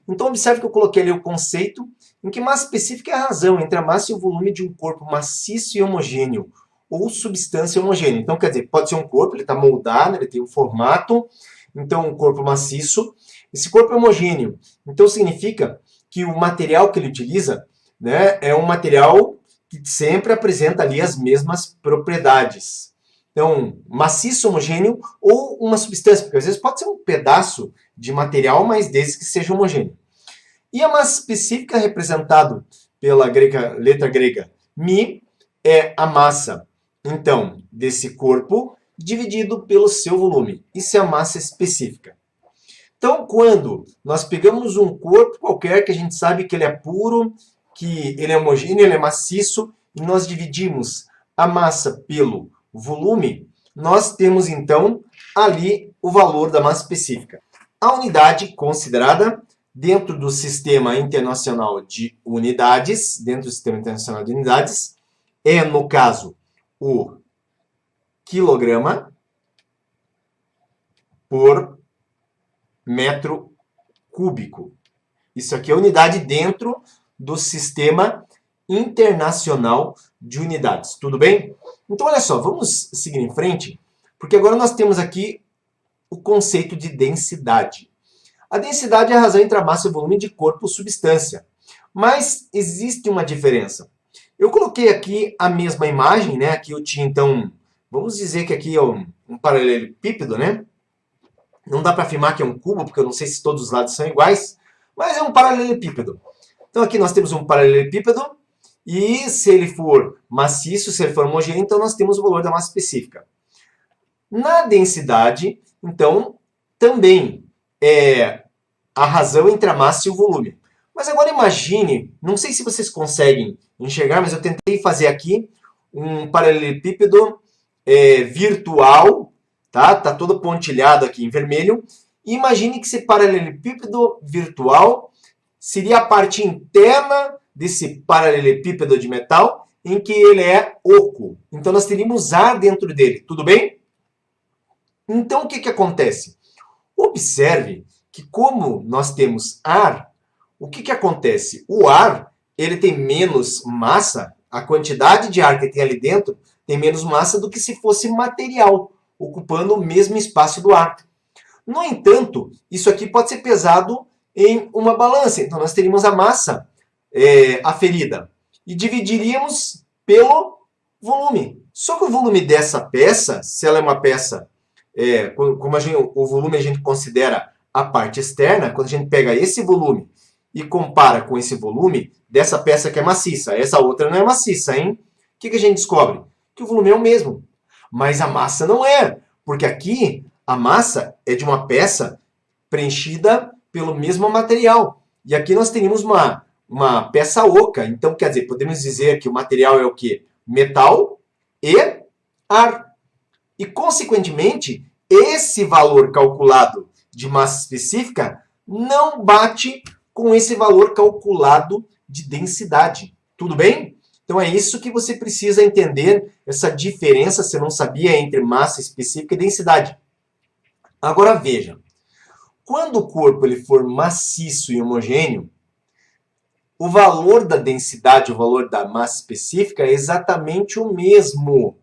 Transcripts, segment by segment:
Então observe que eu coloquei ali o conceito em que massa específica é a razão entre a massa e o volume de um corpo maciço e homogêneo, ou substância homogênea. Então, quer dizer, pode ser um corpo, ele está moldado, ele tem um formato, então um corpo maciço. Esse corpo é homogêneo, então significa que o material que ele utiliza, né, é um material que sempre apresenta ali as mesmas propriedades. Então, maciço, homogêneo ou uma substância, porque às vezes pode ser um pedaço de material, mas desde que seja homogêneo. E a massa específica, representado pela letra grega μ, é a massa, então, desse corpo dividido pelo seu volume. Isso é a massa específica. Então, quando nós pegamos um corpo qualquer que a gente sabe que ele é puro, que ele é homogêneo, ele é maciço, e nós dividimos a massa pelo volume, nós temos então ali o valor da massa específica. A unidade considerada dentro do Sistema Internacional de Unidades, é, no caso, o quilograma por metro cúbico. Isso aqui é unidade dentro do Sistema Internacional de Unidades. Tudo bem? Então, olha só, vamos seguir em frente, porque agora nós temos aqui o conceito de densidade. A densidade é a razão entre a massa e o volume de corpo ou substância. Mas existe uma diferença. Eu coloquei aqui a mesma imagem, né? Aqui eu tinha, então, vamos dizer que aqui é um paralelepípedo, né? Não dá para afirmar que é um cubo, porque eu não sei se todos os lados são iguais, mas é um paralelepípedo. Então aqui nós temos um paralelepípedo, e se ele for maciço, se ele for homogêneo, então nós temos o valor da massa específica. Na densidade, então, também é a razão entre a massa e o volume. Mas agora imagine, não sei se vocês conseguem enxergar, mas eu tentei fazer aqui um paralelepípedo virtual, tá? Tá todo pontilhado aqui em vermelho. E imagine que esse paralelepípedo virtual seria a parte interna desse paralelepípedo de metal, em que ele é oco. Então nós teríamos ar dentro dele, tudo bem? Então o que acontece? Observe que como nós temos ar, o que acontece? O ar ele tem menos massa, a quantidade de ar que tem ali dentro tem menos massa do que se fosse material, ocupando o mesmo espaço do ar. No entanto, isso aqui pode ser pesado em uma balança. Então, nós teríamos a massa aferida e dividiríamos pelo volume. Só que o volume dessa peça, se ela é uma peça, como o volume a gente considera a parte externa, quando a gente pega esse volume e compara com esse volume dessa peça que é maciça, essa outra não é maciça, hein? O que a gente descobre? Que o volume é o mesmo, mas a massa não é, porque aqui a massa é de uma peça preenchida pelo mesmo material. E aqui nós teríamos uma peça oca. Então, quer dizer, podemos dizer que o material é o quê? Metal e ar. E, consequentemente, esse valor calculado de massa específica não bate com esse valor calculado de densidade. Tudo bem? Então é isso que você precisa entender, essa diferença, se não sabia, entre massa específica e densidade. Agora veja, quando o corpo ele for maciço e homogêneo, o valor da densidade, o valor da massa específica é exatamente o mesmo.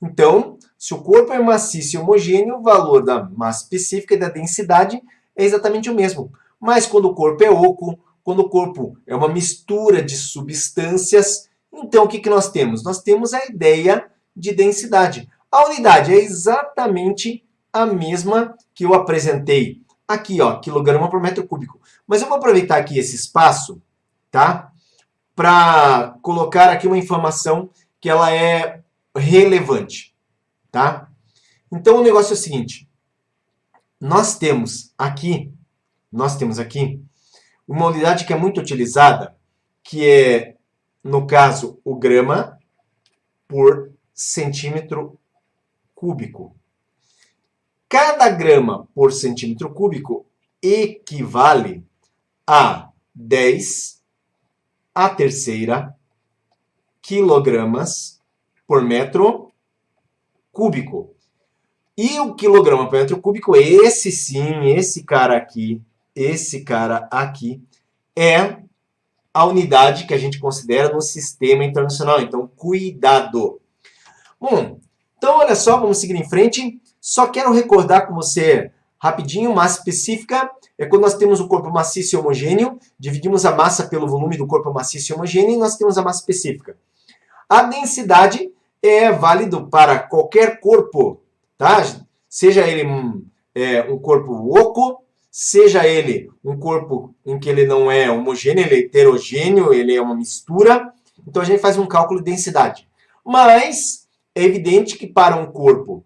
Então, se o corpo é maciço e homogêneo, o valor da massa específica e da densidade é exatamente o mesmo. Mas quando o corpo é oco, quando o corpo é uma mistura de substâncias, então o que nós temos? Nós temos a ideia de densidade. A unidade é exatamente a mesma que eu apresentei aqui, ó, quilograma por metro cúbico. Mas eu vou aproveitar aqui esse espaço, tá? Para colocar aqui uma informação que ela é relevante, tá? Então o negócio é o seguinte, nós temos aqui uma unidade que é muito utilizada, que é, no caso, o grama por centímetro cúbico. Cada grama por centímetro cúbico equivale a 10 à terceira quilogramas por metro cúbico. E o quilograma por metro cúbico, esse sim, esse cara aqui, é a unidade que a gente considera no sistema internacional. Então, cuidado. Bom, então olha só, vamos seguir em frente. Só quero recordar com você rapidinho, massa específica é quando nós temos o corpo maciço e homogêneo, dividimos a massa pelo volume do corpo maciço e homogêneo e nós temos a massa específica. A densidade é válido para qualquer corpo, tá? Seja ele um corpo oco, seja ele um corpo em que ele não é homogêneo, ele é heterogêneo, ele é uma mistura. Então a gente faz um cálculo de densidade. Mas é evidente que para um corpo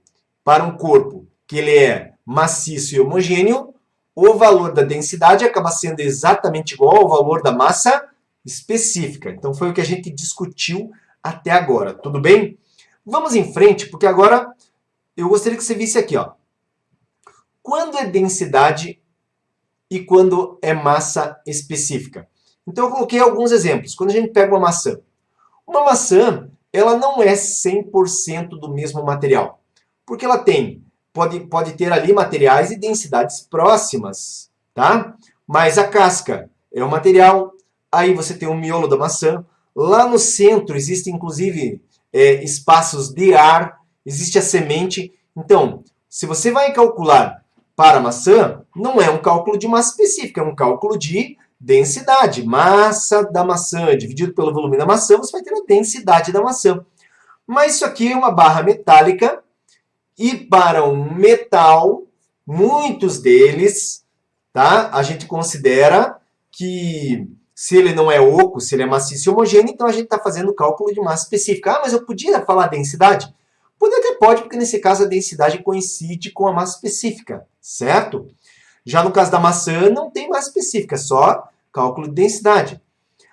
que ele é maciço e homogêneo, o valor da densidade acaba sendo exatamente igual ao valor da massa específica. Então foi o que a gente discutiu até agora, tudo bem? Vamos em frente, porque agora eu gostaria que você visse aqui, ó. Quando é densidade e quando é massa específica. Então eu coloquei alguns exemplos. Quando a gente pega uma maçã, ela não é 100% do mesmo material, porque ela pode ter ali materiais e densidades próximas, tá? Mas a casca é o material, aí você tem o miolo da maçã, lá no centro existem inclusive espaços de ar, existe a semente. Então, se você vai calcular para a maçã, não é um cálculo de massa específica, é um cálculo de densidade. Massa da maçã dividido pelo volume da maçã, você vai ter a densidade da maçã. Mas isso aqui é uma barra metálica, e para um metal, muitos deles, tá? A gente considera que se ele não é oco, se ele é maciço e homogêneo, então a gente está fazendo o cálculo de massa específica. Ah, mas eu podia falar densidade? Pode, porque nesse caso a densidade coincide com a massa específica, certo? Já no caso da maçã, não tem massa específica, só cálculo de densidade.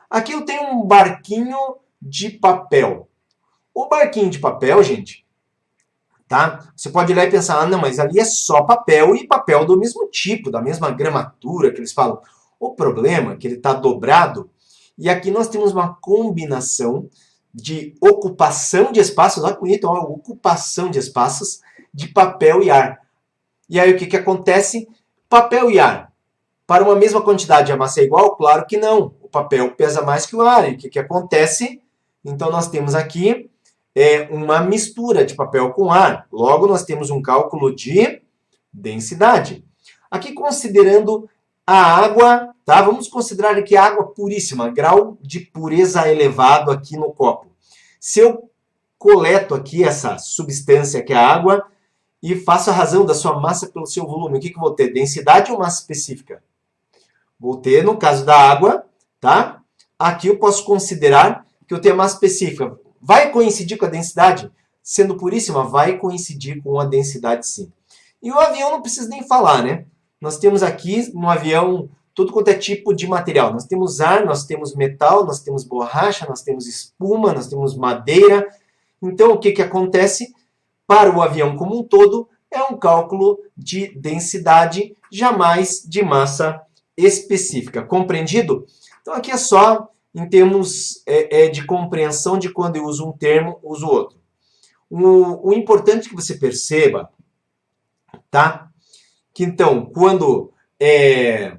Aqui eu tenho um barquinho de papel. O barquinho de papel, gente, tá? Você pode ir lá e pensar, ah, não, mas ali é só papel e papel do mesmo tipo, da mesma gramatura que eles falam. O problema é que ele está dobrado e aqui nós temos uma combinação de ocupação de espaços, olha que bonito, ó, ocupação de espaços de papel e ar. E aí o que acontece? Papel e ar. Para uma mesma quantidade a massa é igual? Claro que não. O papel pesa mais que o ar. E o que acontece? Então nós temos aqui uma mistura de papel com ar. Logo, nós temos um cálculo de densidade. Aqui, considerando a água, tá? Vamos considerar aqui a água puríssima, grau de pureza elevado aqui no copo. Se eu coleto aqui essa substância que é a água e faço a razão da sua massa pelo seu volume, o que eu vou ter? Densidade ou massa específica? Vou ter, no caso da água, tá? Aqui eu posso considerar que eu tenho a massa específica. Vai coincidir com a densidade? Sendo puríssima, vai coincidir com a densidade sim. E o avião não precisa nem falar, né? Nós temos aqui no avião tudo quanto é tipo de material. Nós temos ar, nós temos metal, nós temos borracha, nós temos espuma, nós temos madeira. Então o que acontece? Para o avião como um todo, é um cálculo de densidade, jamais de massa específica. Compreendido? Então aqui é só em termos de compreensão de quando eu uso um termo, uso outro. O importante que você perceba, tá? Que então, quando é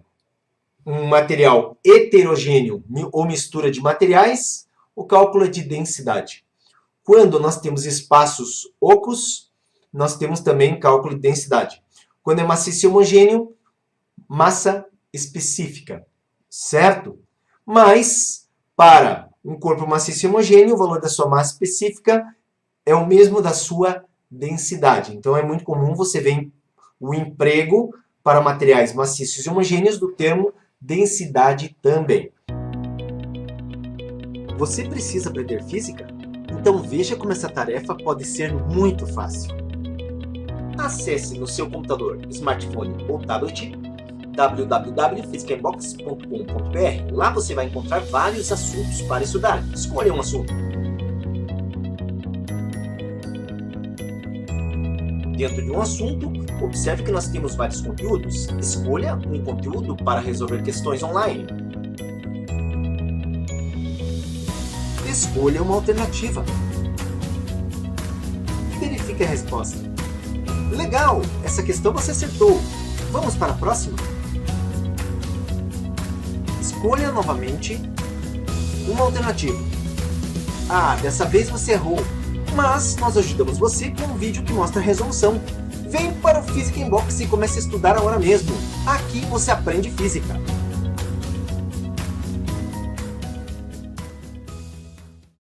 um material heterogêneo ou mistura de materiais, o cálculo é de densidade. Quando nós temos espaços ocos, nós temos também cálculo de densidade. Quando é maciço e homogêneo, massa específica, certo? Mas, para um corpo maciço e homogêneo, o valor da sua massa específica é o mesmo da sua densidade. Então, é muito comum você ver o emprego para materiais maciços e homogêneos do termo densidade também. Você precisa aprender física? Então veja como essa tarefa pode ser muito fácil. Acesse no seu computador, smartphone ou tablet www.physicainbox.com.br. Lá você vai encontrar vários assuntos para estudar. Escolha um assunto. Dentro de um assunto, observe que nós temos vários conteúdos. Escolha um conteúdo para resolver questões online. Escolha uma alternativa. Verifique a resposta. Legal! Essa questão você acertou. Vamos para a próxima? Escolha novamente uma alternativa. Ah, dessa vez você errou, mas nós ajudamos você com um vídeo que mostra a resolução. Vem para o Física Inbox e comece a estudar agora mesmo. Aqui você aprende física.